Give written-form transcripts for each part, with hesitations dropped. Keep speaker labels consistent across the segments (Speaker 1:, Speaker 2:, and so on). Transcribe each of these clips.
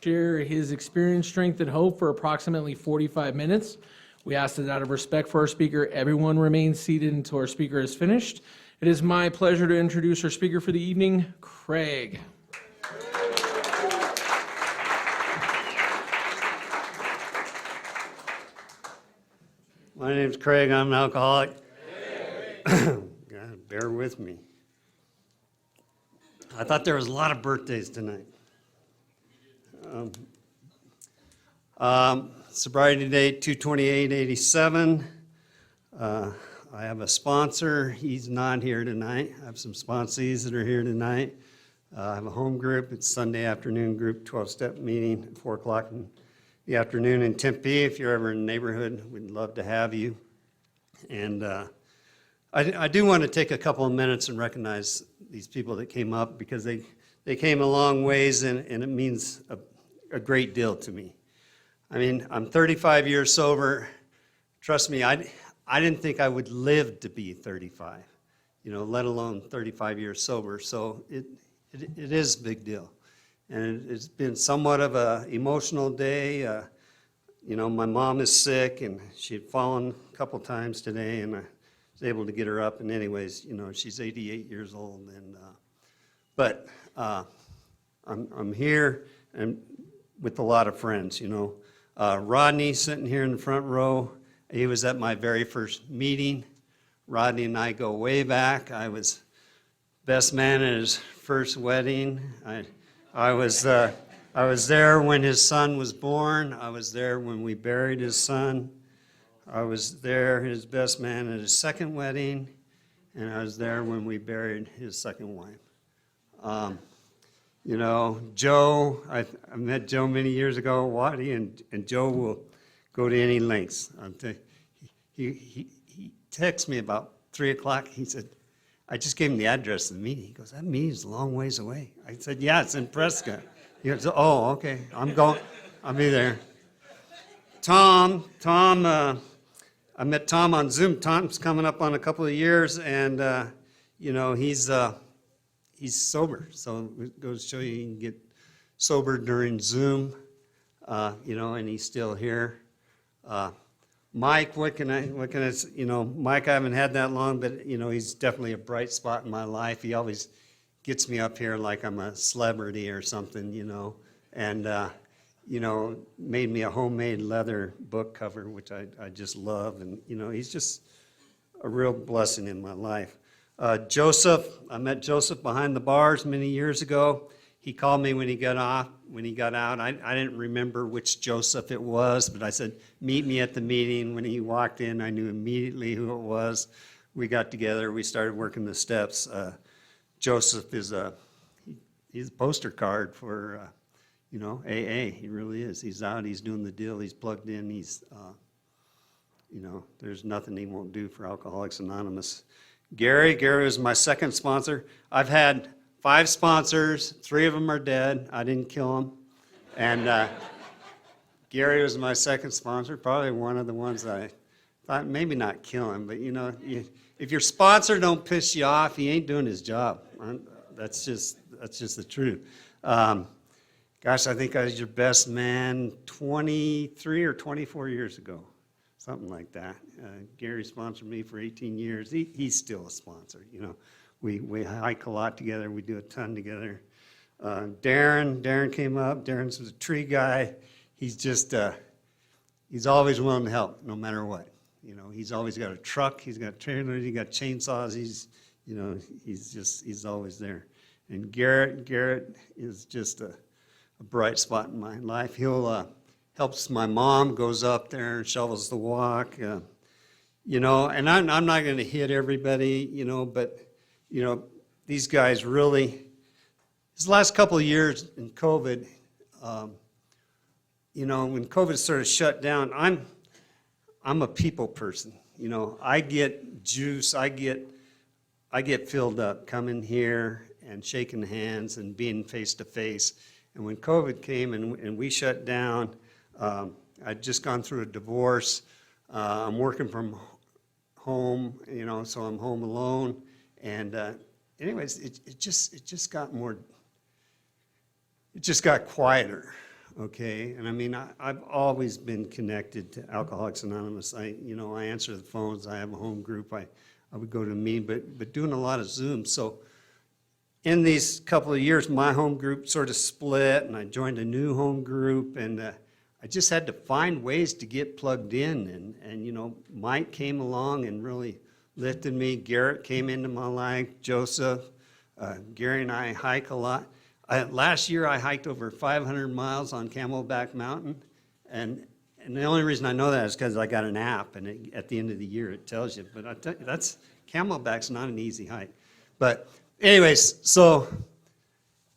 Speaker 1: share his experience, strength, and hope for approximately 45 minutes. We ask that out of respect for our speaker, everyone remain seated until our speaker is finished. It is my pleasure to introduce our speaker for the evening, Craig.
Speaker 2: My name's Craig. I'm an alcoholic. God, bear with me. I thought there was a lot of birthdays tonight. Sobriety date 2/28/87. I have a sponsor. He's not here tonight. I have some sponsees that are here tonight. I have a home group. It's Sunday afternoon group 12-step meeting at 4 o'clock in the afternoon in Tempe. If you're ever in the neighborhood, we'd love to have you. And I do want to take a couple of minutes and recognize these people that came up, because they came a long ways, and it means a great deal to me. I mean, I'm 35 years sober. Trust me, I didn't think I would live to be 35, let alone 35 years sober. So it is a big deal. And it's been somewhat of an emotional day. My mom is sick, and she had fallen a couple times today, and I was able to get her up. And anyways, she's 88 years old. But I'm here and with a lot of friends, Rodney sitting here in the front row. He was at my very first meeting. Rodney and I go way back. I was best man at his first wedding. I was there when his son was born. I was there when we buried his son. I was there, his best man, at his second wedding, and I was there when we buried his second wife. Joe, I met Joe many years ago, Waddy, and Joe will go to any lengths. He texted me about 3 o'clock. He said, I just gave him the address of the meeting. He goes, that meeting's a long ways away. I said, yeah, it's in Prescott. He goes, oh, okay, I'll be there. Tom, I met Tom on Zoom. Tom's coming up on a couple of years, and he's sober. So it goes to show you can get sober during Zoom, and he's still here. Mike, Mike, I haven't had that long, but, he's definitely a bright spot in my life. He always gets me up here like I'm a celebrity or something, and, made me a homemade leather book cover, which I just love. And, he's just a real blessing in my life. Joseph, I met Joseph behind the bars many years ago. He called me when he got out. I didn't remember which Joseph it was, but I said, meet me at the meeting. When he walked in, I knew immediately who it was. We got together. We started working the steps. Joseph is he's a poster card for, AA. He really is. He's out. He's doing the deal. He's plugged in. He's, there's nothing he won't do for Alcoholics Anonymous. Gary was my second sponsor. I've had 5 sponsors. 3 of them are dead. I didn't kill them. And Gary was my second sponsor, probably one of the ones that I thought maybe not kill him, but if your sponsor don't piss you off, he ain't doing his job. That's just the truth. I think I was your best man 23 or 24 years ago, something like that. Gary sponsored me for 18 years. He's still a sponsor, We hike a lot together. We do a ton together. Darren came up. Darren's a tree guy. He's just, he's always willing to help, no matter what. He's always got a truck. He's got trailers. He's got chainsaws. He's always there. And Garrett is just a bright spot in my life. He'll helps my mom, goes up there and shovels the walk. And I'm not going to hit everybody, but these guys really, this last couple of years in COVID, when COVID sort of shut down, I'm a people person. I get juice, I get filled up coming here and shaking hands and being face to face. And when COVID came and we shut down, I'd just gone through a divorce. I'm working from home, so I'm home alone. And anyways, it just got quieter. okay? And I mean, I've always been connected to Alcoholics Anonymous. I answer the phones. I have a home group. I would go to a meeting, but doing a lot of Zoom. So in these couple of years, my home group sort of split, and I joined a new home group, and I just had to find ways to get plugged in. And Mike came along and really lifted me. Garrett came into my life, Joseph. Gary and I hike a lot. Last year, I hiked over 500 miles on Camelback Mountain, and the only reason I know that is because I got an app, and at the end of the year, it tells you. But I tell you, Camelback's not an easy hike. But anyways, so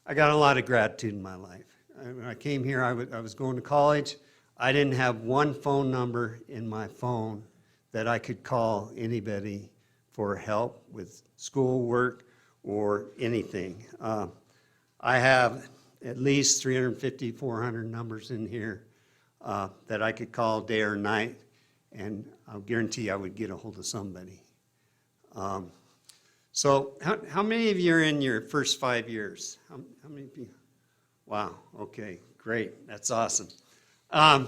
Speaker 2: I got a lot of gratitude in my life. When I came here, I was going to college. I didn't have one phone number in my phone that I could call anybody for help with school, work, or anything. I have at least 350, 400 numbers in here that I could call day or night, and I'll guarantee I would get a hold of somebody. So how many of you are in your first 5 years? How many people? Wow, okay, great, that's awesome. I'm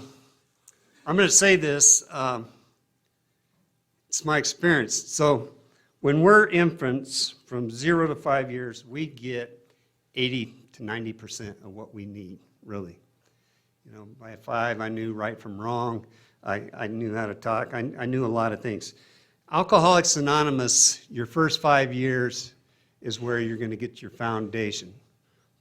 Speaker 2: going to say this, it's my experience. So when we're infants, from 0 to 5 years, we get 80 to 90% of what we need, really. By 5, I knew right from wrong. I knew how to talk. I knew a lot of things. Alcoholics Anonymous, your first 5 years is where you're going to get your foundation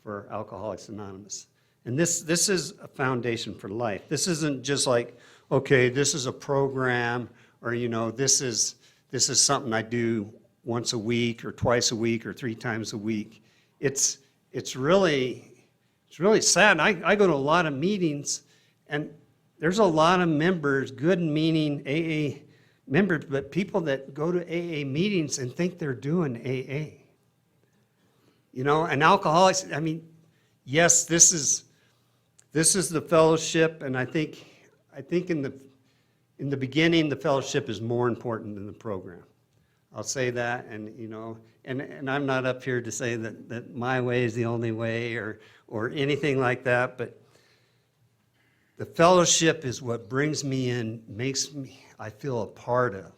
Speaker 2: for Alcoholics Anonymous. And this is a foundation for life. This isn't just like, okay, this is a program, or this is something I do once a week or twice a week or 3 times a week. It's really sad. I go to a lot of meetings, and there's a lot of members, good meaning AA members, but people that go to AA meetings and think they're doing AA. And alcoholics, I mean, yes, this is the fellowship, and I think in the beginning, the fellowship is more important than the program. I'll say that, and I'm not up here to say that my way is the only way or anything like that, but the fellowship is what brings me in, I feel a part of.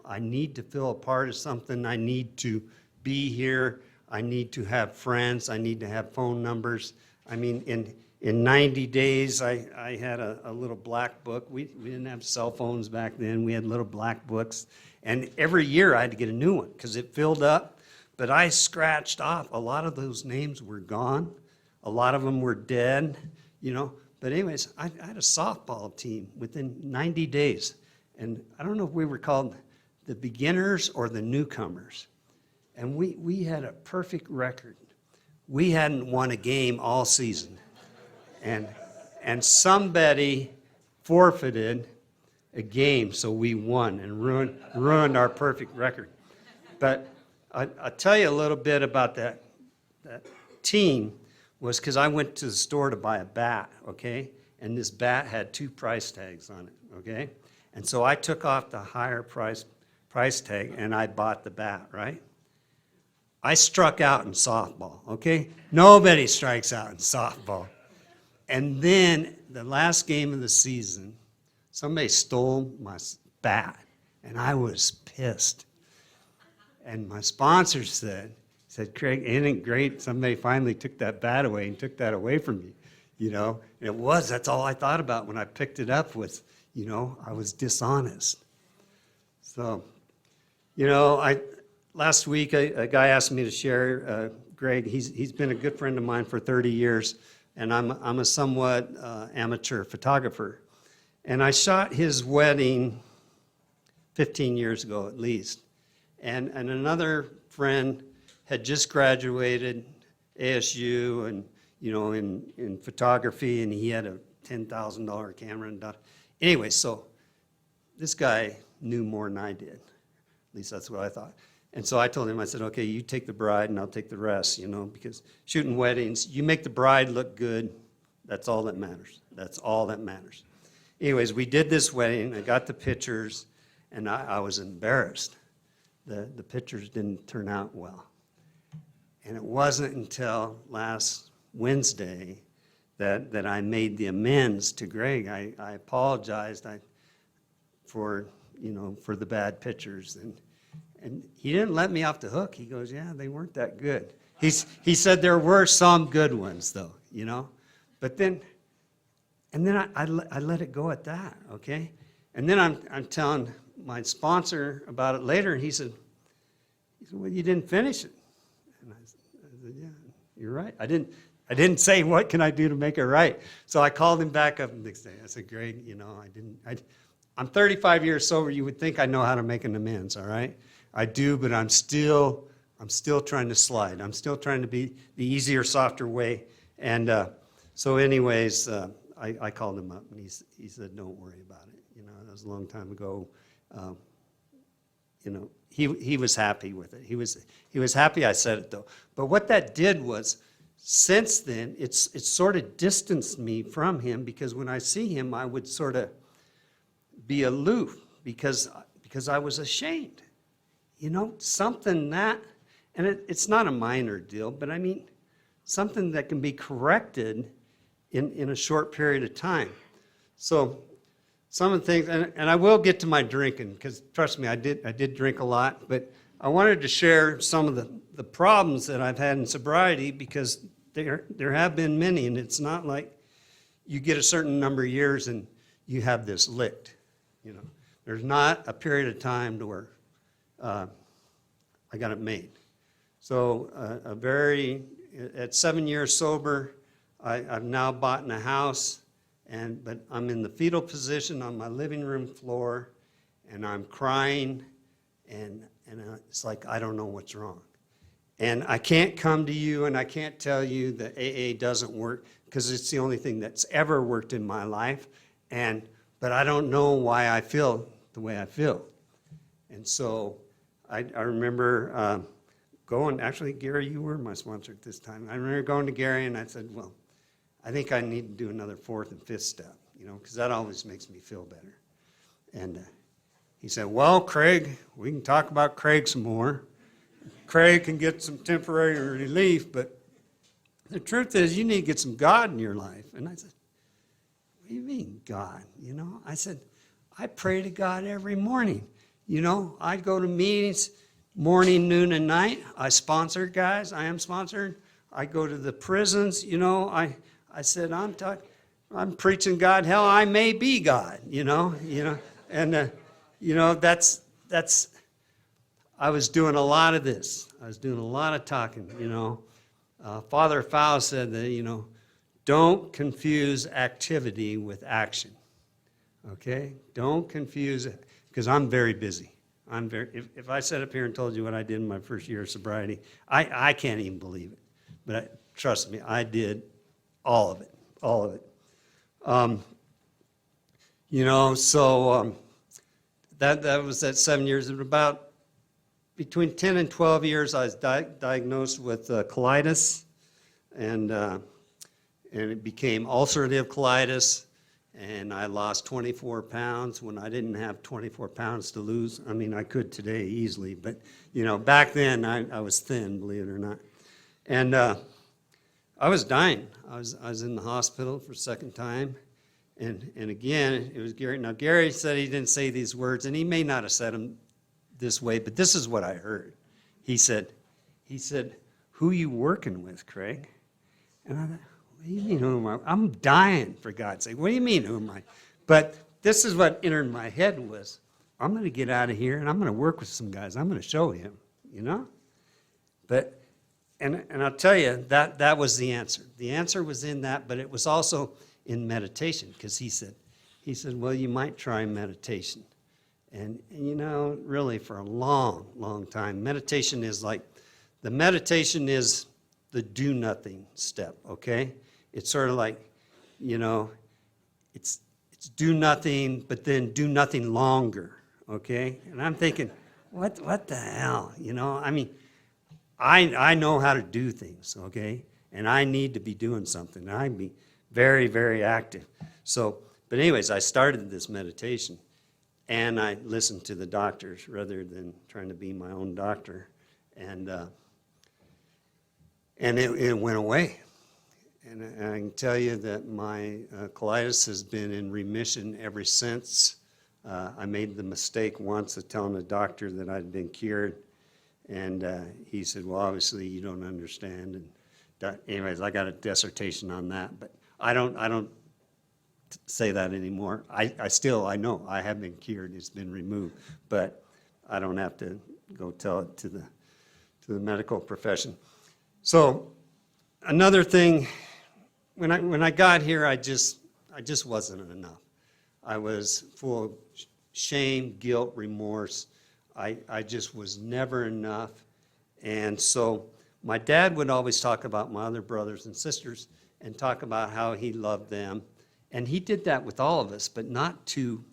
Speaker 2: I need to feel a part of something. I need to be here. I need to have friends. I need to have phone numbers. I mean, in 90 days, I had a little black book. We didn't have cell phones back then. We had little black books. And every year I had to get a new one because it filled up. But I scratched off. A lot of those names were gone. A lot of them were dead, But anyways, I had a softball team within 90 days. And I don't know if we were called the beginners or the newcomers. And we had a perfect record. We hadn't won a game all season. And somebody forfeited a game, so we won and ruined our perfect record. But I'll tell you a little bit about that team was because I went to the store to buy a bat, okay? And this bat had 2 price tags on it, okay? And so I took off the higher price tag and I bought the bat, right? I struck out in softball, okay? Nobody strikes out in softball. And then the last game of the season, somebody stole my bat, and I was pissed. And my sponsor said, Craig, isn't it great? Somebody finally took that bat away and took that away from you, And that's all I thought about when I picked it up was, I was dishonest. So, last week a guy asked me to share, Greg, he's been a good friend of mine for 30 years, and I'm a somewhat amateur photographer. And I shot his wedding 15 years ago at least. And another friend had just graduated ASU and, in photography, and he had a $10,000 camera. Anyway, so this guy knew more than I did. At least that's what I thought. And so I told him, I said, okay, you take the bride and I'll take the rest, because shooting weddings, you make the bride look good, that's all that matters. That's all that matters. Anyways, we did this wedding, I got the pictures, and I was embarrassed. The pictures didn't turn out well. And it wasn't until last Wednesday that I made the amends to Greg. I apologized for the bad pictures, and he didn't let me off the hook. He goes, yeah, they weren't that good. He said there were some good ones though, but then I let it go at that, okay? And then I'm telling my sponsor about it later, and he said, well, you didn't finish it. And I said, yeah, you're right. I didn't say, what can I do to make it right? So I called him back up the next day. I said, Greg, I'm 35 years sober. You would think I know how to make an amends, all right? I do, but I'm still trying to slide. I'm still trying to be the easier, softer way. And so anyways, I called him up, and he said, don't worry about it. That was a long time ago. He was happy with it. He was happy I said it, though. But what that did was, since then, it's sort of distanced me from him, because when I see him, I would sort of be aloof because I was ashamed. Something that, and it's not a minor deal, but I mean, something that can be corrected in a short period of time. So some of the things, and I will get to my drinking, because trust me, I did drink a lot, but I wanted to share some of the problems that I've had in sobriety, because there have been many, and it's not like you get a certain number of years and you have this licked. There's not a period of time to where I got it made. So at 7 years sober, I've now bought in a house, but I'm in the fetal position on my living room floor, and I'm crying, and it's like I don't know what's wrong. And I can't come to you and I can't tell you that AA doesn't work, because it's the only thing that's ever worked in my life. But I don't know why I feel the way I feel. And so I remember actually, Gary, you were my sponsor at this time. I remember going to Gary and I said, well, I think I need to do another fourth and fifth step, because that always makes me feel better. And he said, well, Craig, we can talk about Craig some more. Craig can get some temporary relief, but the truth is you need to get some God in your life. And I said, what do you mean, God? I said, I pray to God every morning. I go to meetings morning, noon, and night. I sponsor guys. I am sponsored. I go to the prisons. I said, I'm preaching God. Hell, I may be God. And that's. I was doing a lot of this. I was doing a lot of talking. Father Fowle said that don't confuse activity with action. Okay, don't confuse it, because I'm very busy. If I sat up here and told you what I did in my first year of sobriety, I can't even believe it. But trust me, I did all of it. So that was that 7 years. About between 10 and 12 years, I was diagnosed with colitis, and it became ulcerative colitis. And I lost 24 pounds when I didn't have 24 pounds to lose. I mean, I could today easily, but, back then I was thin, believe it or not. And I was dying. I was in the hospital for a second time. And again, it was Gary. Now, Gary said he didn't say these words, and he may not have said them this way, but this is what I heard. He said, who you working with, Craig? And I thought, what do you mean, who am I? I'm dying, for God's sake. What do you mean, who am I? But this is what entered my head was, I'm going to get out of here, and I'm going to work with some guys. I'm going to show him, But, and I'll tell you, that was the answer. The answer was in that, but it was also in meditation, because he said, well, you might try meditation. And really for a long, long time, meditation is the do nothing step, okay? It's sort of like, it's do nothing, but then do nothing longer, okay? And I'm thinking, what the hell, I mean, I know how to do things, okay? And I need to be doing something. I'd be very, very active. So, but anyways, I started this meditation, and I listened to the doctors rather than trying to be my own doctor. And it went away. And I can tell you that my colitis has been in remission ever since. I made the mistake once of telling the doctor that I'd been cured, and he said, well, obviously you don't understand. And anyways, I got a dissertation on that, but I don't say that anymore. I know I have been cured, it's been removed, but I don't have to go tell it to the medical profession. So another thing, when I got here, I just wasn't enough. I was full of shame, guilt, remorse. I just was never enough. And so my dad would always talk about my other brothers and sisters and talk about how he loved them. And he did that with all of us, but not to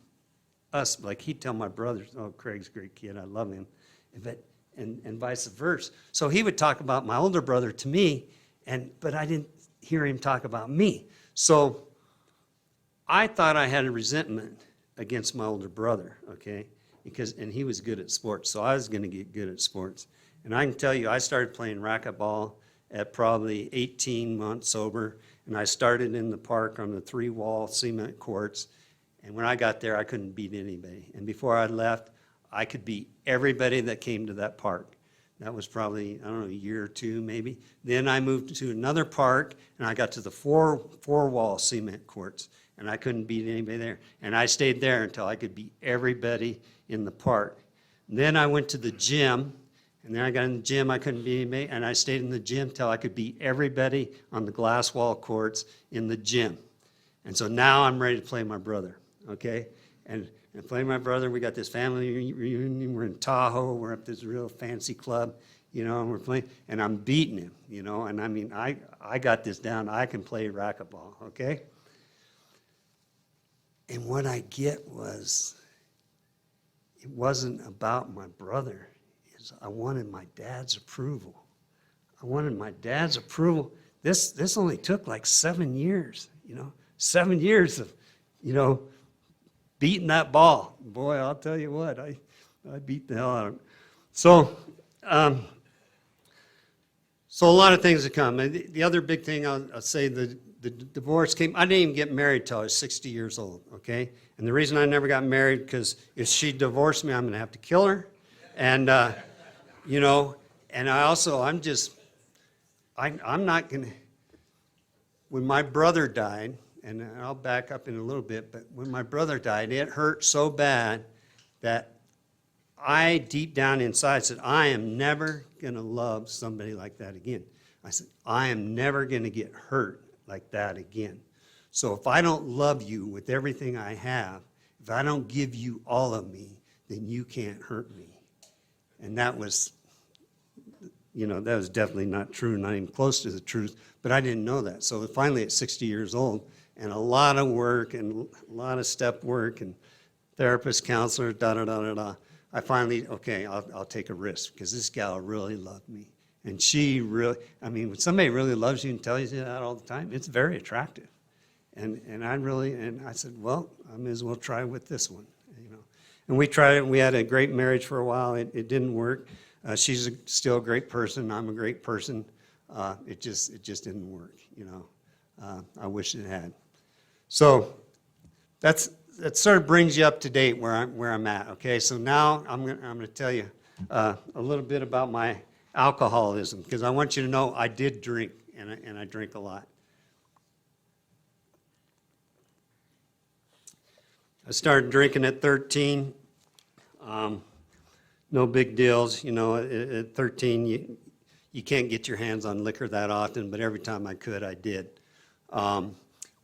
Speaker 2: us. Like he'd tell my brothers, oh, Craig's a great kid, I love him. And vice versa. So he would talk about my older brother to me, but I didn't hear him talk about me. So I thought I had a resentment against my older brother, okay? And he was good at sports, so I was going to get good at sports. And I can tell you, I started playing racquetball at probably 18 months sober, and I started in the park on the 3-wall cement courts. And when I got there, I couldn't beat anybody. And before I left, I could beat everybody that came to that park. That was probably, I don't know, a year or two maybe. Then I moved to another park, and I got to the four-wall cement courts, and I couldn't beat anybody there. And I stayed there until I could beat everybody in the park. And then I went to the gym, and then I got in the gym, I couldn't beat anybody, and I stayed in the gym till I could beat everybody on the glass wall courts in the gym. And so now I'm ready to play my brother, okay? And play my brother, we got this family reunion, we're in Tahoe, we're up this real fancy club, and we're playing, and I'm beating him, and I mean, I got this down, I can play racquetball, okay? And what I get was, it wasn't about my brother, I wanted my dad's approval. I wanted my dad's approval. This only took like 7 years, 7 years of, beating that ball. Boy, I'll tell you what, I beat the hell out of him. So a lot of things have come. And the other big thing I'll say, the divorce came. I didn't even get married till I was 60 years old, okay? And the reason I never got married, because if she divorced me, I'm going to have to kill her. And, and I'm not going to, when my brother died, and I'll back up in a little bit, but when my brother died, it hurt so bad that I, deep down inside, said, I am never going to love somebody like that again. I said, I am never going to get hurt like that again. So if I don't love you with everything I have, if I don't give you all of me, then you can't hurt me. And that was, that was definitely not true, not even close to the truth, but I didn't know that. So finally at 60 years old, and a lot of work and a lot of step work and therapist, counselor, I finally, okay, I'll take a risk because this gal really loved me. And she really, when somebody really loves you and tells you that all the time, it's very attractive. And I said, well, I may as well try with this one, And we tried it, and we had a great marriage for a while. It didn't work. She's still a great person. I'm a great person. It just didn't work, I wish it had. So that sort of brings you up to date where I'm at. Okay, so now I'm going to tell you a little bit about my alcoholism, because I want you to know I did drink, and I drink a lot. I started drinking at 13. No big deals, At 13, you can't get your hands on liquor that often, but every time I could, I did.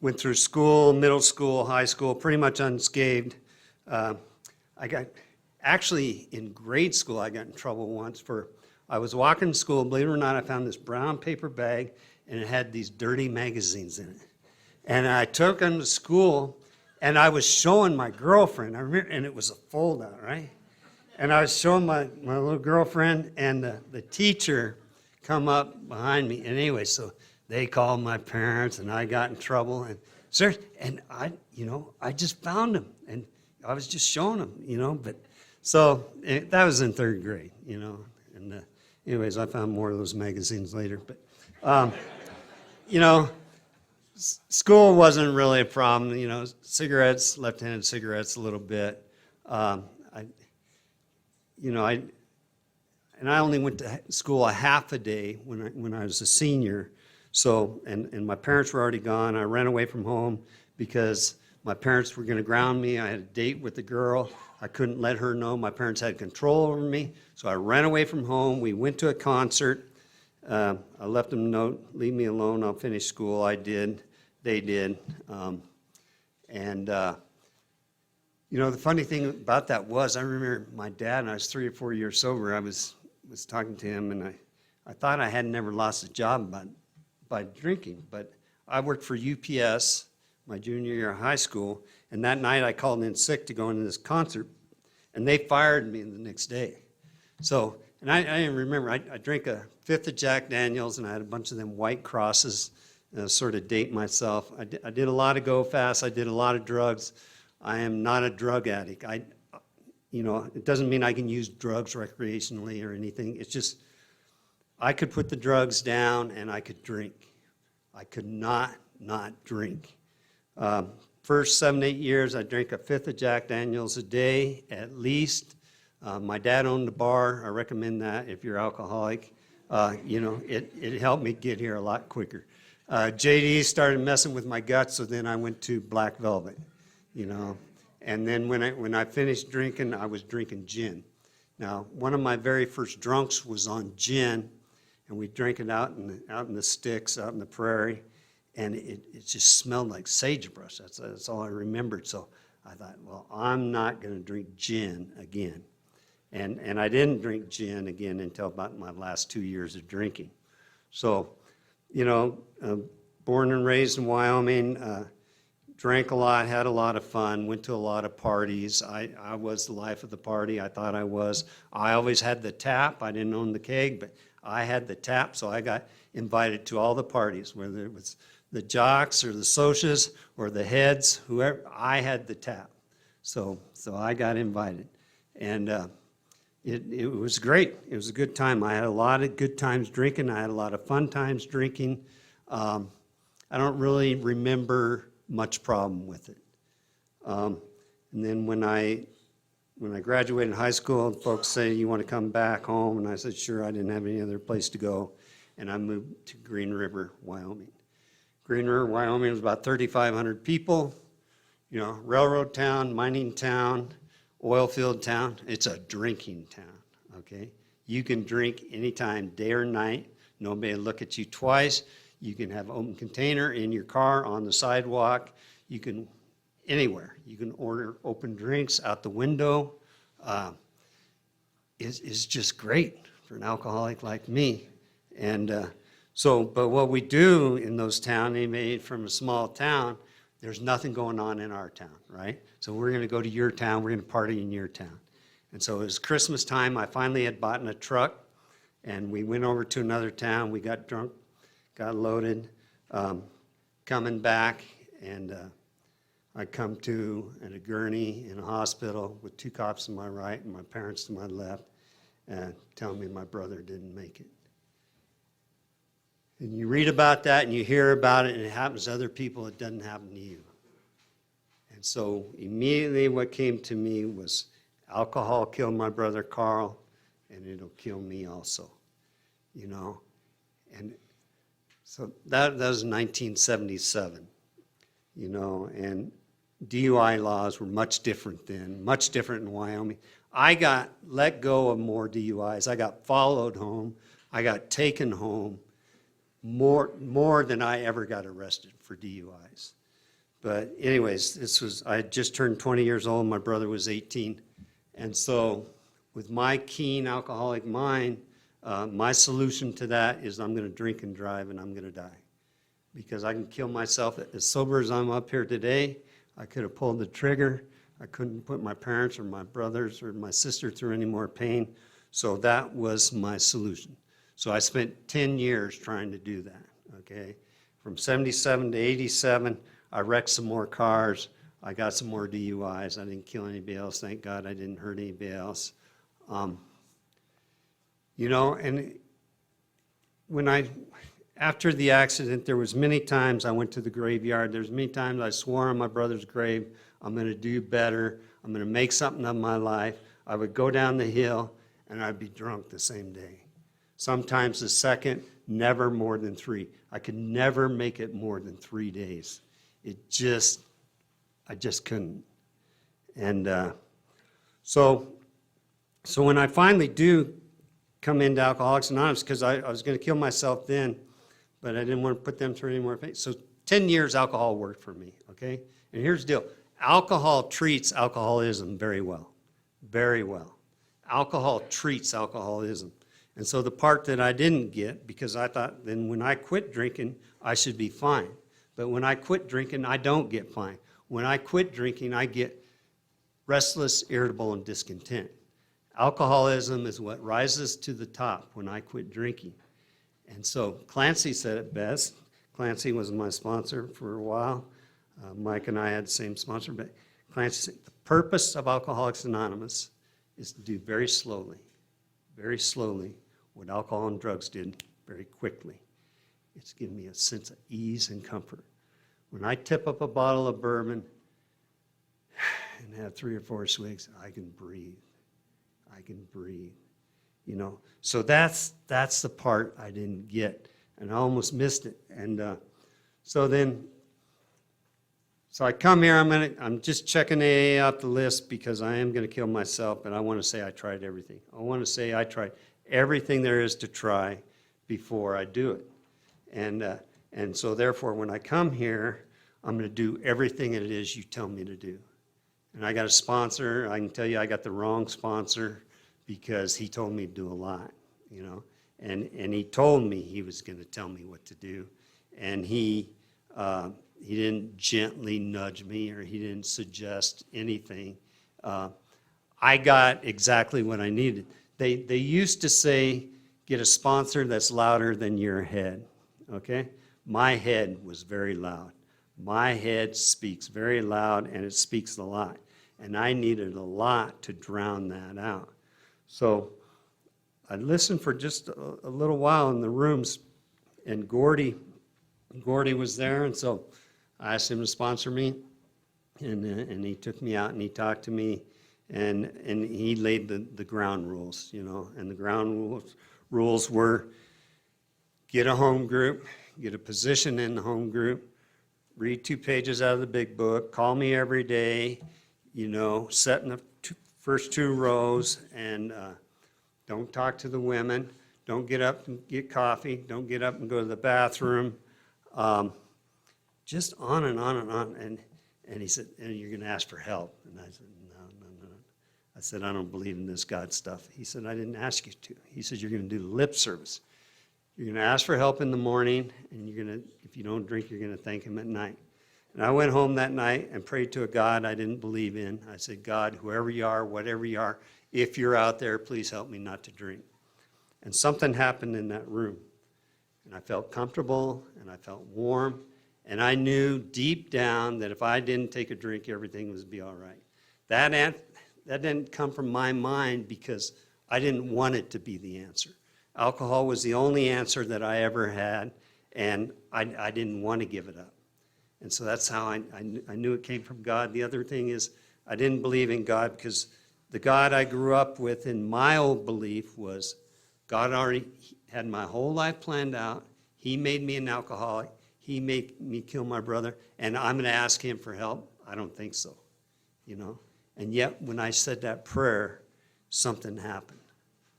Speaker 2: Went through school, middle school, high school, pretty much unscathed. Actually, in grade school, I got in trouble once I was walking to school, believe it or not, I found this brown paper bag, and it had these dirty magazines in it. And I took them to school, and I was showing my girlfriend, and it was a fold-out, right? And I was showing my little girlfriend, and the teacher come up behind me. And anyway, so they called my parents, and I got in trouble. And I just found them, and I was just showing them, But so that was in third grade, And anyways, I found more of those magazines later. But school wasn't really a problem, you know, cigarettes, left-handed cigarettes a little bit. I, you know, and I only went to school a half a day when I was a senior. So, and my parents were already gone. I ran away from home because my parents were going to ground me. I had a date with a girl. I couldn't let her know. My parents had control over me. So I ran away from home. We went to a concert. I left them a note, leave me alone, I'll finish school. I did. They did. You know, the funny thing about that was, I remember my dad, and I was 3 or 4 years sober, I was talking to him, and I thought I had never lost a job by drinking, but I worked for UPS my junior year of high school, and that night I called in sick to go into this concert, and they fired me the next day. So, and I didn't remember, I drank a fifth of Jack Daniels, and I had a bunch of them White Crosses, sort of date myself. I did a lot of go fast, I did a lot of drugs. I am not a drug addict. You know, it doesn't mean I can use drugs recreationally or anything. It's just, I could put the drugs down and I could drink. I could not drink. First 7, 8 years, I drank a fifth of Jack Daniels a day, at least. My dad owned a bar. I recommend that if you're alcoholic. You know, it helped me get here a lot quicker. JD started messing with my guts, so then I went to Black Velvet, you know. And then when I finished drinking, I was drinking gin. Now, one of my very first drunks was on gin, and we drank it out in the sticks, out in the prairie, and it just smelled like sagebrush. That's all I remembered. So I thought, well, I'm not going to drink gin again. And I didn't drink gin again until about my last 2 years of drinking. So, you know, born and raised in Wyoming, drank a lot, had a lot of fun, went to a lot of parties. I was the life of the party. I thought I was. I always had the tap. I didn't own the keg, but I had the tap, so I got invited to all the parties, whether it was the jocks or the socias or the heads, whoever. I had the tap, so I got invited, and it was great. It was a good time. I had a lot of good times drinking. I had a lot of fun times drinking. I don't really remember much problem with it. And then when I graduated high school, folks say, you want to come back home? And I said, sure. I didn't have any other place to go. And I moved to Green River, Wyoming. Green River, Wyoming was about 3,500 people. You know, railroad town, mining town, oil field town. It's a drinking town, okay? You can drink anytime, day or night. Nobody will look at you twice. You can have open container in your car, on the sidewalk. You can, anywhere. You can order open drinks out the window. It's just great for an alcoholic like me. And but what we do in those towns, they made from a small town, there's nothing going on in our town, right? So we're going to go to your town. We're going to party in your town. And so it was Christmas time. I finally had bought a truck, and we went over to another town. We got drunk, got loaded, coming back, and I come to at a gurney in a hospital with 2 cops to my right and my parents to my left, telling me my brother didn't make it. And you read about that and you hear about it, and it happens to other people. It doesn't happen to you. And so immediately what came to me was alcohol killed my brother Carl, and it'll kill me also, you know. And so that was 1977, you know, and DUI laws were much different then, much different in Wyoming. I got let go of more DUIs. I got followed home. I got taken home more than I ever got arrested for DUIs. But anyways, I had just turned 20 years old. My brother was 18. And so with my keen alcoholic mind, my solution to that is I'm going to drink and drive, and I'm going to die. Because I can kill myself. As sober as I'm up here today, I could have pulled the trigger. I couldn't put my parents or my brothers or my sister through any more pain. So that was my solution. So I spent 10 years trying to do that, okay? From 77 to 87, I wrecked some more cars. I got some more DUIs. I didn't kill anybody else. Thank God I didn't hurt anybody else. You know, and when after the accident, there was many times I went to the graveyard. There's many times I swore on my brother's grave, I'm going to do better. I'm going to make something of my life. I would go down the hill, and I'd be drunk the same day. Sometimes the second, never more than 3. I could never make it more than 3 days. I just couldn't. And so when I finally do come into Alcoholics Anonymous, because I was going to kill myself then, but I didn't want to put them through any more pain. So 10 years alcohol worked for me, okay? And here's the deal. Alcohol treats alcoholism very well, very well. Alcohol treats alcoholism. And so the part that I didn't get, because I thought then when I quit drinking, I should be fine. But when I quit drinking, I don't get fine. When I quit drinking, I get restless, irritable, and discontent. Alcoholism is what rises to the top when I quit drinking. And so Clancy said it best. Clancy was my sponsor for a while. Mike and I had the same sponsor, but Clancy said the purpose of Alcoholics Anonymous is to do very slowly what alcohol and drugs did very quickly. It's given me a sense of ease and comfort. When I tip up a bottle of bourbon and have 3 or 4 swigs, I can breathe. I can breathe. You know, so that's the part I didn't get, and I almost missed it. And so I come here. I'm just checking AA out the list because I am going to kill myself, but I want to say I tried everything. I want to say I tried everything there is to try before I do it. And so therefore, when I come here, I'm going to do everything it is you tell me to do. And I got a sponsor. I can tell you I got the wrong sponsor because he told me to do a lot, you know. And he told me he was going to tell me what to do. And he didn't gently nudge me, or he didn't suggest anything. I got exactly what I needed. They used to say, get a sponsor that's louder than your head, okay? My head was very loud. My head speaks very loud, and it speaks a lot. And I needed a lot to drown that out. So I listened for just a little while in the rooms, and Gordy was there, and so I asked him to sponsor me, and he took me out and he talked to me, and he laid the ground rules, you know. And the ground rules were get a home group, get a position in the home group, read 2 pages out of the big book, call me every day, you know, sit in the first 2 rows, and don't talk to the women, don't get up and get coffee, don't get up and go to the bathroom, just on and on and on. And he said, and you're going to ask for help. And I said, no. I said, I don't believe in this God stuff. He said, I didn't ask you to. He said, you're going to do lip service. You're going to ask for help in the morning, and you're going to, if you don't drink, you're going to thank him at night. And I went home that night and prayed to a God I didn't believe in. I said, God, whoever you are, whatever you are, if you're out there, please help me not to drink. And something happened in that room. And I felt comfortable, and I felt warm, and I knew deep down that if I didn't take a drink, everything would be all right. That didn't come from my mind because I didn't want it to be the answer. Alcohol was the only answer that I ever had, and I didn't want to give it up. And so that's how I knew it came from God. The other thing is I didn't believe in God because the God I grew up with in my old belief was God already had my whole life planned out. He made me an alcoholic. He made me kill my brother, and I'm going to ask him for help? I don't think so, you know. And yet when I said that prayer, something happened.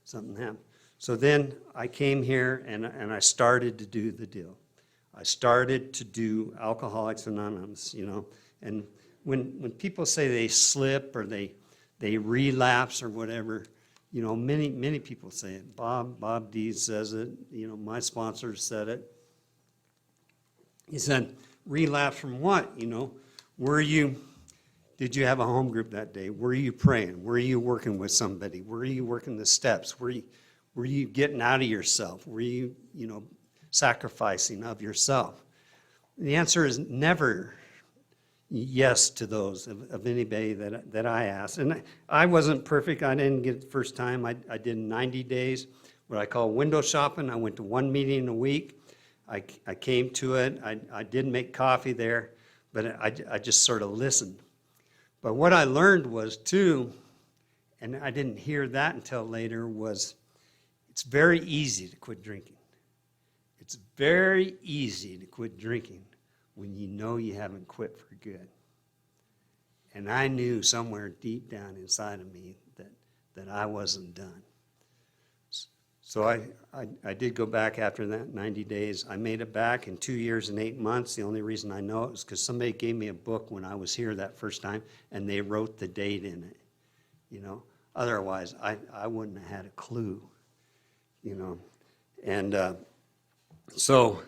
Speaker 2: Something happened. So then I came here, and I started to do the deal. I started to do Alcoholics Anonymous, you know. And when people say they slip or they relapse or whatever, you know, many people say it. Bob Dees says it. You know, my sponsor said it. He said, relapse from what? You know, did you have a home group that day? Were you praying? Were you working with somebody? Were you working the steps? Were you getting out of yourself? Were you, you know, sacrificing of yourself? The answer is never yes to those of anybody that I asked. And I wasn't perfect. I didn't get it the first time. I did 90 days, what I call window shopping. I went to 1 meeting a week. I came to it. I did make coffee there, but I just sort of listened. But what I learned was, too, and I didn't hear that until later, was it's very easy to quit drinking. It's very easy to quit drinking when you know you haven't quit for good. And I knew somewhere deep down inside of me that I wasn't done. So I did go back after that 90 days. I made it back in 2 years and 8 months. The only reason I know it is because somebody gave me a book when I was here that first time, and they wrote the date in it. You know, otherwise I wouldn't have had a clue. You know, and so,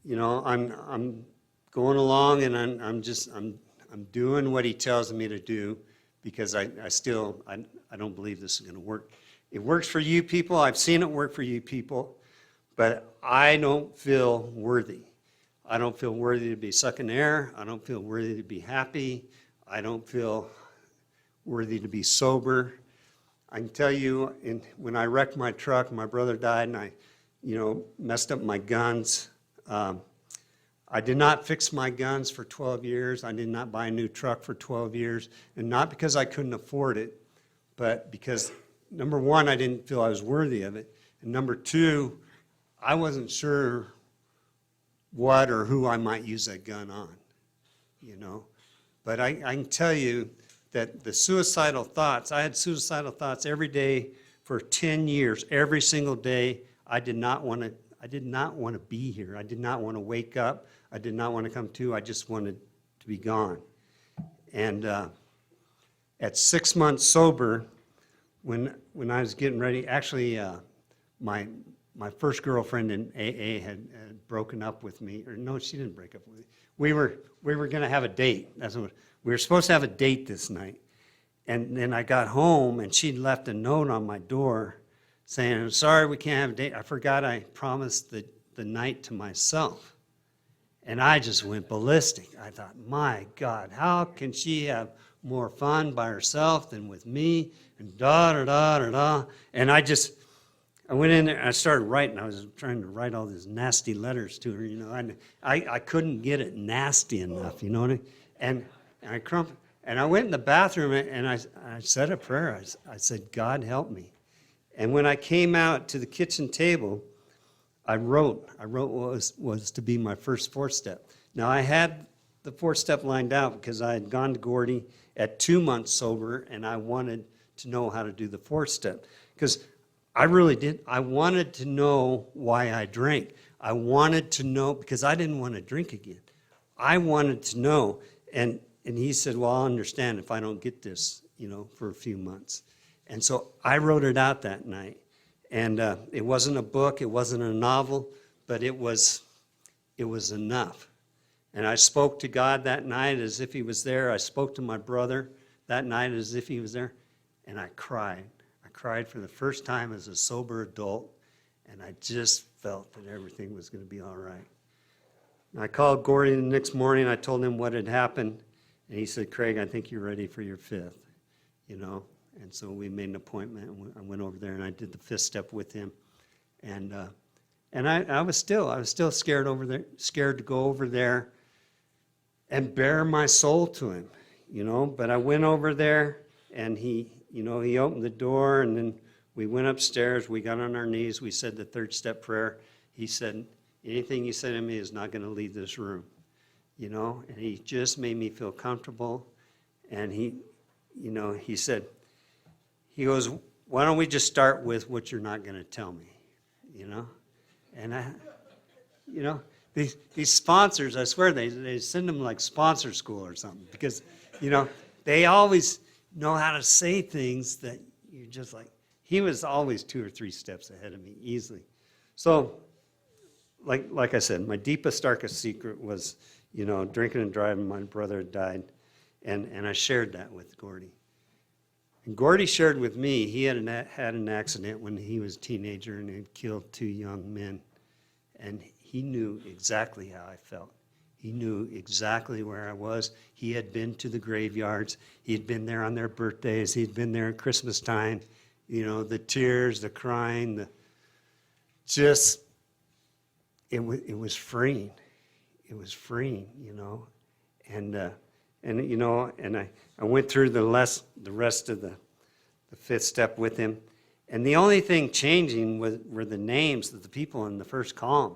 Speaker 2: you know, I'm going along, and I'm doing what he tells me to do, because I don't believe this is going to work. It works for you people. I've seen it work for you people, but I don't feel worthy. I don't feel worthy to be sucking air. I don't feel worthy to be happy. I don't feel worthy to be sober. I can tell you, when I wrecked my truck, my brother died, and I, messed up my guns. I did not fix my guns for 12 years. I did not buy a new truck for 12 years, and not because I couldn't afford it, but because, number one, I didn't feel I was worthy of it, and number two, I wasn't sure what or who I might use that gun on, But I can tell you that the suicidal thoughts, I had suicidal thoughts every day for 10 years, every single day. I did not want to be here. I did not want to wake up. I did not want to come to. I just wanted to be gone. And at 6 months sober, when I was getting ready, actually, my first girlfriend in AA had broken up with me. Or no, she didn't break up with me. We were going to have a date. We were supposed to have a date this night. And then I got home, and she'd left a note on my door saying, "I'm sorry, we can't have a date. I forgot I promised the night to myself." And I just went ballistic. I thought, my God, how can she have more fun by herself than with me? And da-da-da-da-da. And I went in there and I started writing. I was trying to write all these nasty letters to her, I couldn't get it nasty enough, you know what I mean? And I crumpled. And I went in the bathroom and I said a prayer. I said, "God, help me." And when I came out to the kitchen table, I wrote what was to be my first 4-step. Now, I had the 4-step lined out because I had gone to Gordy at 2 months sober, and I wanted to know how to do the 4-step. Because I really did. I wanted to know why I drank. I wanted to know, because I didn't want to drink again. I wanted to know. And he said, "Well, I'll understand if I don't get this, for a few months." And so I wrote it out that night. And it wasn't a book, it wasn't a novel, but it was enough. And I spoke to God that night as if he was there. I spoke to my brother that night as if he was there. And I cried. I cried for the first time as a sober adult. And I just felt that everything was going to be all right. And I called Gordy the next morning. I told him what had happened. And he said, "Craig, I think you're ready for your 5th, And so we made an appointment, and I went over there, and I did the 5th step with him. And I was still scared to go over there and bare my soul to him, But I went over there, and he opened the door, and then we went upstairs. We got on our knees. We said the 3rd step prayer. He said, "Anything you say to me is not going to leave this room," And he just made me feel comfortable. And he said, he goes, "Why don't we just start with what you're not going to tell me?" And these sponsors, I swear, they send them like sponsor school or something, because, they always know how to say things that you're just like, he was always 2 or 3 steps ahead of me, easily. So, like I said, my deepest, darkest secret was, drinking and driving. My brother had died, and I shared that with Gordy. And Gordy shared with me, he had an accident when he was a teenager, and it killed 2 young men. And he knew exactly how I felt. He knew exactly where I was. He had been to the graveyards. He had been there on their birthdays. He had been there at Christmas time. The tears, the crying, it was freeing. It was freeing, you know, and you know, and I went through the rest of the fifth step with him, and the only thing changing were the names of the people in the first column.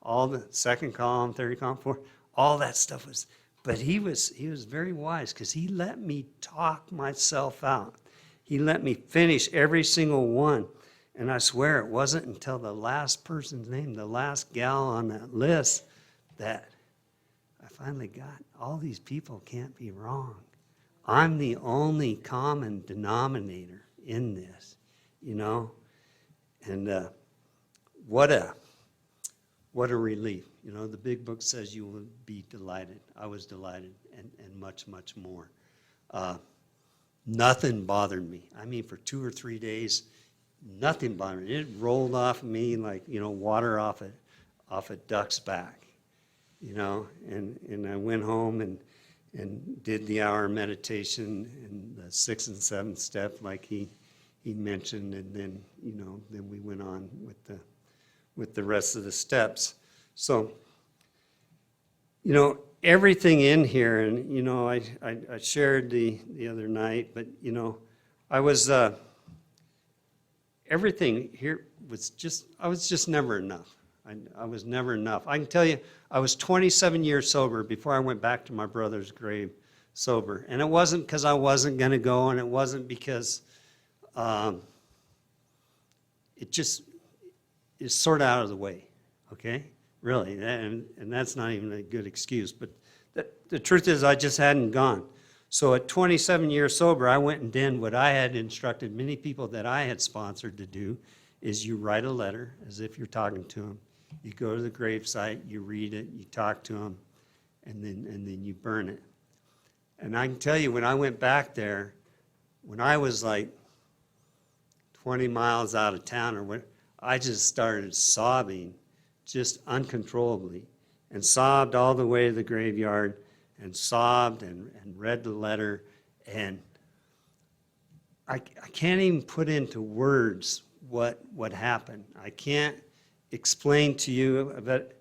Speaker 2: All the second column, third column, fourth, all that stuff was. But he was very wise because he let me talk myself out. He let me finish every single one. And I swear it wasn't until the last person's name, the last gal on that list, that I finally got, all these people can't be wrong. I'm the only common denominator in this, you know? And what a relief. You know, the big book says you will be delighted. I was delighted, and much, much more. Nothing bothered me. I mean, for 2 or 3 days, nothing bothered me. It rolled off of me like, you know, water off a duck's back, you know. And I went home and did the hour meditation and the 6th and 7th step like he mentioned, and then, you know, then we went on with the rest of the steps. So, you know, everything in here, and, you know, I shared the other night, but, you know, I was, everything here was just, I was just never enough. I was never enough. I can tell you, I was 27 years sober before I went back to my brother's grave sober. And it wasn't because I wasn't going to go, and it wasn't because it just is sort of out of the way, okay? Really, and that's not even a good excuse. But the truth is I just hadn't gone. So at 27 years sober, I went and did what I had instructed many people that I had sponsored to do, is you write a letter as if you're talking to them. You go to the gravesite, you read it, you talk to them, and then you burn it. And I can tell you, when I went back there, when I was like 20 miles out of town or what, I just started sobbing just uncontrollably, and sobbed all the way to the graveyard, and sobbed and read the letter, and I can't even put into words what happened. I can't explain to you, but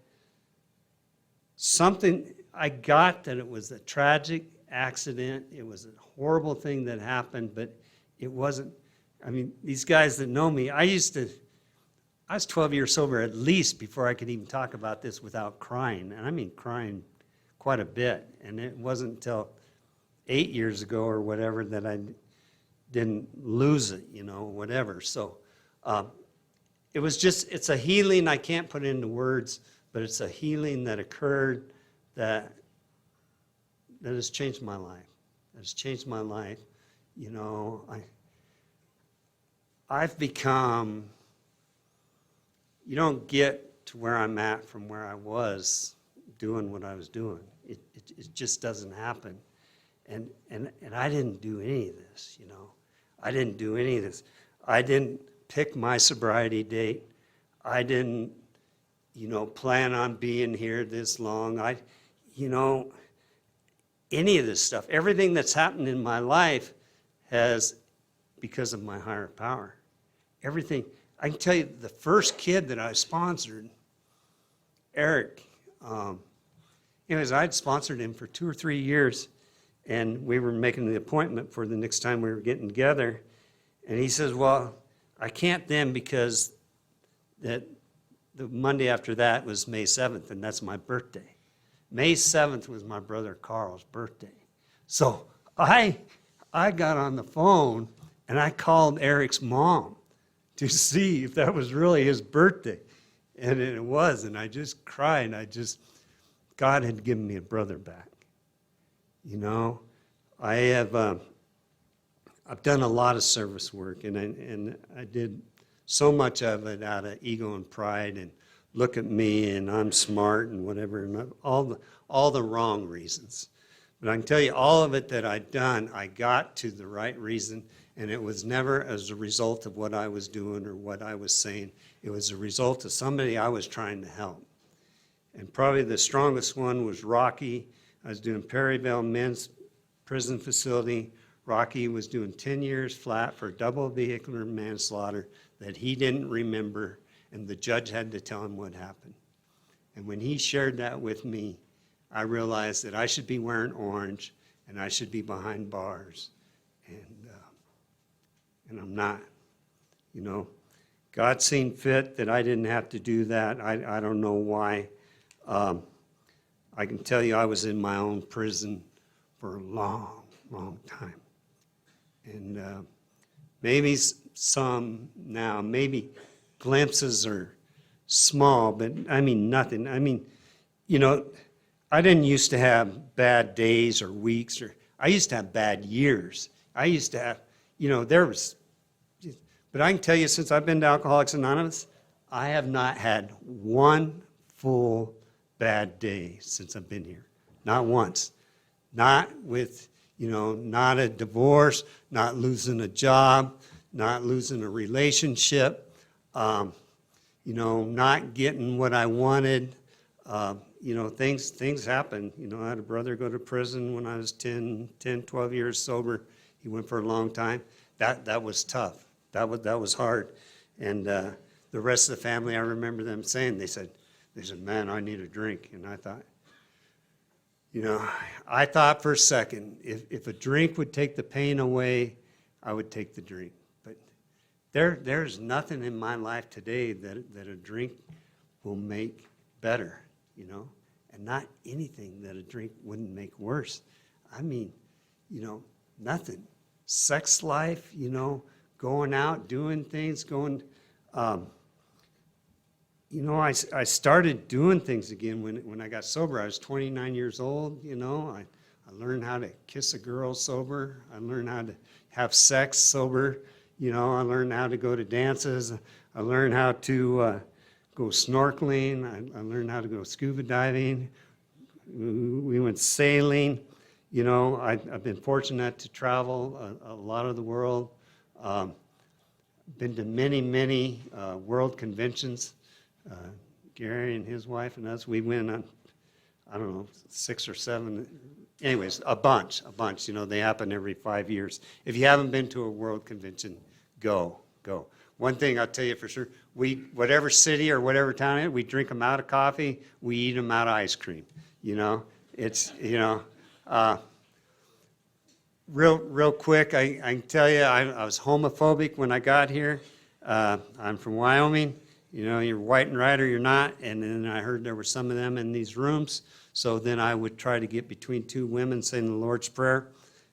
Speaker 2: something, I got that it was a tragic accident, it was a horrible thing that happened, but it wasn't. I mean, these guys that know me, I was 12 years sober at least before I could even talk about this without crying. And I mean crying quite a bit. And it wasn't until 8 years ago or whatever that I didn't lose it, you know, whatever. So it was just, it's a healing I can't put into words, but it's a healing that occurred that has changed my life. That has changed my life. You know, I've become, you don't get to where I'm at from where I was doing what I was doing. It just doesn't happen. And I didn't do any of this, you know. I didn't do any of this. I didn't pick my sobriety date. I didn't, you know, plan on being here this long. You know, any of this stuff, everything that's happened in my life has, because of my higher power. Everything. I can tell you, the first kid that I sponsored, Eric, anyways, I'd sponsored him for 2 or 3 years, and we were making the appointment for the next time we were getting together, and he says, well, I can't then because the Monday after that was May 7th, and that's my birthday. May 7th was my brother Carl's birthday. So I got on the phone, and I called Eric's mom to see if that was really his birthday. And it was, and I just cried. God had given me a brother back. You know, I've done a lot of service work, and I did so much of it out of ego and pride, and look at me, and I'm smart, and whatever, and all the wrong reasons. But I can tell you, all of it that I'd done, I got to the right reason, and it was never as a result of what I was doing or what I was saying. It was a result of somebody I was trying to help. And probably the strongest one was Rocky. I was doing Perryville Men's Prison Facility. Rocky was doing 10 years flat for double vehicular manslaughter that he didn't remember, and the judge had to tell him what happened. And when he shared that with me, I realized that I should be wearing orange and I should be behind bars. And I'm not. You know, God seen fit that I didn't have to do that. I don't know why. I can tell you I was in my own prison for a long, long time. And maybe some now, maybe glimpses are small, but I mean nothing. I mean, you know, I didn't used to have bad days or weeks, or I used to have bad years. I used to have, you know, but I can tell you, since I've been to Alcoholics Anonymous, I have not had one full bad day since I've been here. Not once. Not with, you know, not a divorce, not losing a job, not losing a relationship, you know, not getting what I wanted. You know, things happen. You know, I had a brother go to prison when I was 10, 12 years sober. He went for a long time. That was tough. That was hard. And the rest of the family, I remember them saying, they said, man, I need a drink. And I thought, you know, I thought for a second, if a drink would take the pain away, I would take the drink. But there's nothing in my life today that a drink will make better, you know, and not anything that a drink wouldn't make worse. I mean, you know, nothing. Sex life, you know, going out, doing things, you know, I started doing things again when I got sober. I was 29 years old, you know. I learned how to kiss a girl sober. I learned how to have sex sober. You know, I learned how to go to dances. I learned how to go snorkeling. I learned how to go scuba diving. We went sailing. You know, I've been fortunate to travel a lot of the world. Been to many world conventions. Gary and his wife and us, we went on, I don't know, 6 or 7. Anyways, a bunch. You know, they happen every 5 years. If you haven't been to a world convention, go. One thing I'll tell you for sure, whatever city or whatever town, we drink them out of coffee, we eat them out of ice cream. You know, it's, you know, real quick, I can tell you, I was homophobic when I got here. I'm from Wyoming. You know, you're white and right or you're not. And then I heard there were some of them in these rooms. So then I would try to get between two women saying the Lord's Prayer.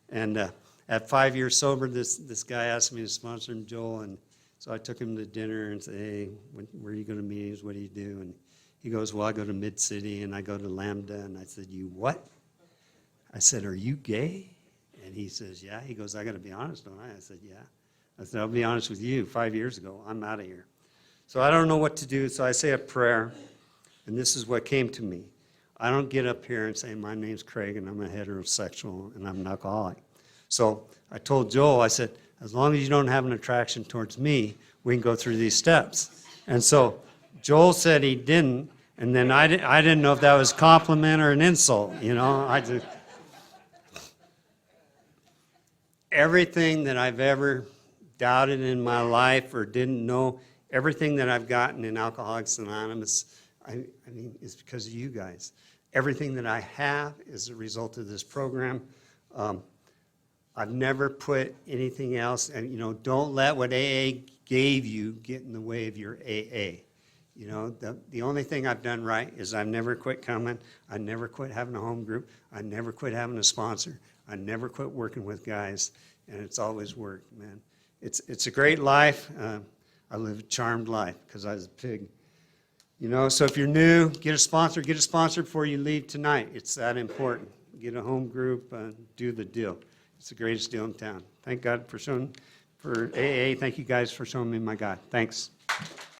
Speaker 2: And at 5 years sober, this guy asked me to sponsor him, Joel. And so I took him to dinner and said, hey, where are you going to meetings? What do you do? And he goes, well, I go to Mid-City and I go to Lambda. And I said, you what? I said, are you gay? And he says, yeah. He goes, I got to be honest, don't I? I said, yeah. I said, I'll be honest with you. 5 years ago, I'm out of here. So I don't know what to do, so I say a prayer, and this is what came to me. I don't get up here and say, my name's Craig, and I'm a heterosexual, and I'm an alcoholic. So I told Joel, I said, as long as you don't have an attraction towards me, we can go through these steps. And so Joel said he didn't, and then I didn't know if that was a compliment or an insult, you know. Everything that I've ever doubted in my life or didn't know, everything that I've gotten in Alcoholics Anonymous, I mean, is because of you guys. Everything that I have is a result of this program. I've never put anything else, and, you know, don't let what AA gave you get in the way of your AA. You know, the only thing I've done right is I've never quit coming. I never quit having a home group. I never quit having a sponsor. I never quit working with guys, and it's always worked, man. It's a great life. I live a charmed life because I was a pig. You know, so if you're new, get a sponsor before you leave tonight. It's that important. Get a home group, do the deal. It's the greatest deal in town. Thank God for AA. Thank you guys for showing me my God. Thanks.